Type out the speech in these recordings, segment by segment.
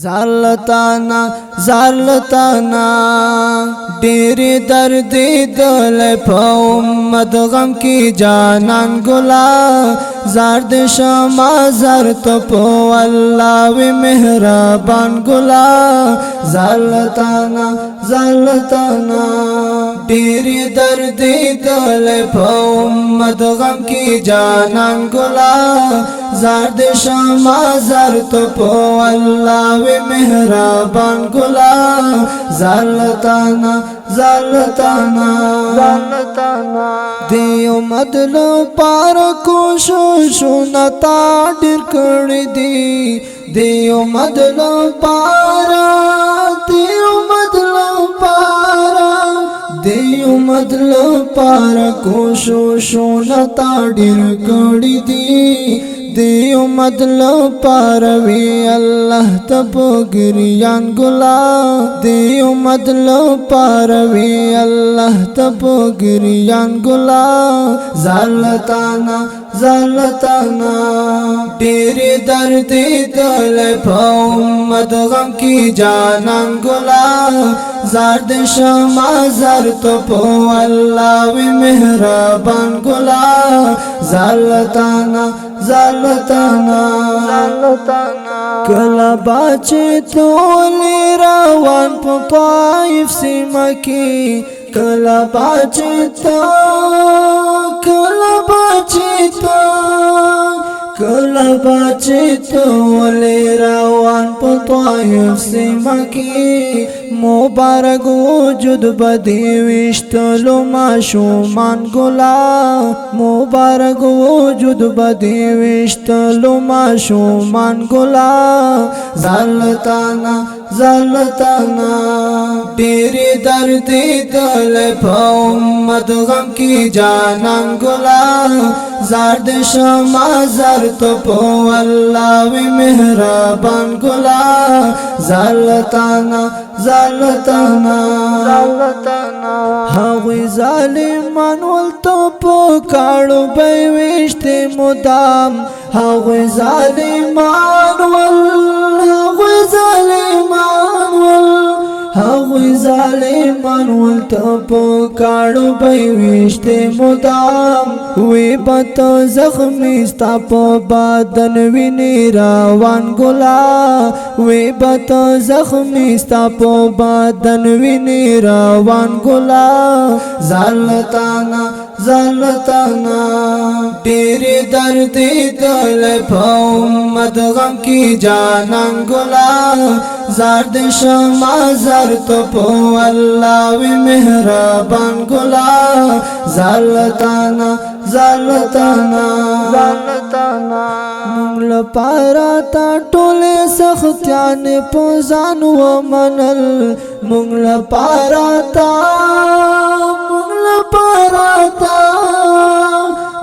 زالتانا زالتانا ډېرې دردې دل په امت غم کې جانان ګلا زار د شما زر ته په الله وی مهربان ګلا زالتانا زالتانا ډېرې دردې دل په امت غم کې جانان ګلا زار د شما زر ته په الله وی مهربان ګلا زالتانا زالتانا زالتانا دیو مدلو پار کوششو نتا ډیر کړی دی دیو مدلو پار دیو مدلو پار دیو مدلو پار کوششو نتا ډیر کړی دی دیو مدلو پاروی اللہ تبگریان گلا دیو مدلو پاروی اللہ تبگریان گلا زالتانا زالتانا ډېرې دردې دل په امت غم کې جانان ګلا زار د شما زر ته په الله وی مهربان ګلا زالتانا زالتانا زالتانا کلا باچې تولې روان په طائف سیمه کې کلا باچې کلا باچې تولې روان په طائف سیمه کې مبارک وجود بدی وشتلو معشومان ګلا مبارک وجود بدی وشتلو معشومان ګلا زالتانا زالتانا ډېرې دردې دل په امت غم کې جانان ګلا زار د شما زر ته په الله وی مهربان ګلا زالتانا زالتانا زالتانا هغوی ظالمان ولته په کاړو به ویشتې مدام هغوی ظالمان هغوی ظالمان ولته په کاړو به ویشتې مدام وی بته زخمی ستا په بدن وینې روان ګلا وی بته زخمی ستا په بدن وینې روان ګلا زالتانا زالتانا ډېرې دردې دل په امت غم کې جانان ګلا زار د شما زر ته په الله وی مهربان ګلا زالتانا زالتانا زالتانا مونږ لپاره تا ټولې سختیان په ځان ومنل مونږ لپاره تا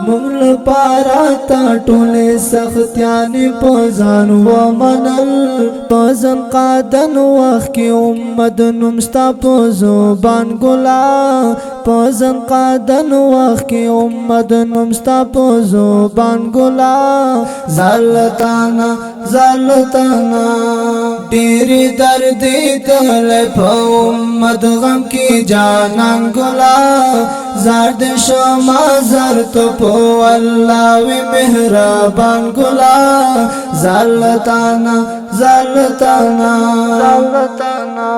مونږ لپاره تا ټولې سختیان په ځان ومنل په ځان قادن وخت کې امت نوم ستا په زبان ګلا په ځان قادن وخت کې امت نوم ستا په زبان ګلا زالتانا زالتانا ډېرې دردې دل په امت غم کې جانان ګلا زار د شما زر ته په الله وی مهربان ګلا زالتانا زالتانا زالتانا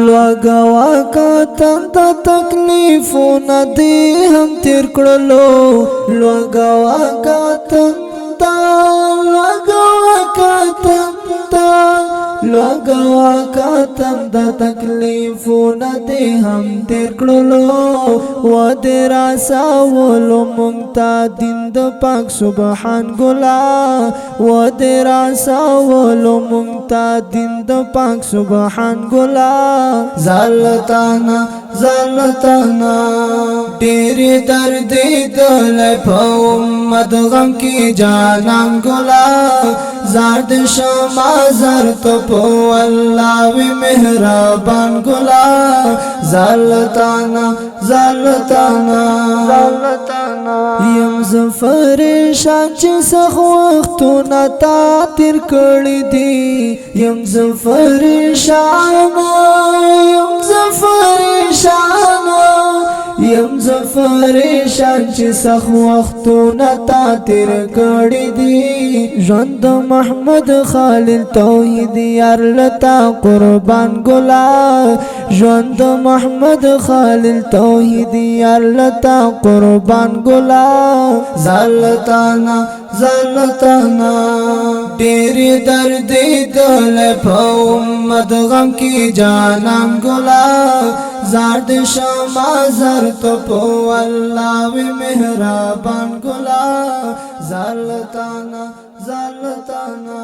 لوګوا کا تند تکلیفونه دې هم تیر کړلو لوګوا کا تند لوګوا کا تند تکلیفونه دې هم تیر کړلو و دې را ساولو مونږ ته دین د پاک سبحان ګلا و دې را ساولو مونږ ته دین د پاک سبحان ګلا زالتانا زلتنا تیری درد دل پا امت غم کی جانم گلا زرد شما زرد پو اللہ وی مہربان گلا زلتنا زلتنا زلتنا یم زفر شان چی سخ وقتونا تا تیر کڑی دی یم زفر شانا یم زفر شانا یم زفر شان چی سخ وقتونا تا تیر کڑی دی ژوند محمد خالد توحید یار لتا قربان گلا ژوند محمد خالد توحید یار لتا قربان گلا زلتانا زلتانا تیری درد دل پا امت غم کی جانم گلا زرد شما زرد پو اللہ وی مہربان گلا زلتانا زلتانا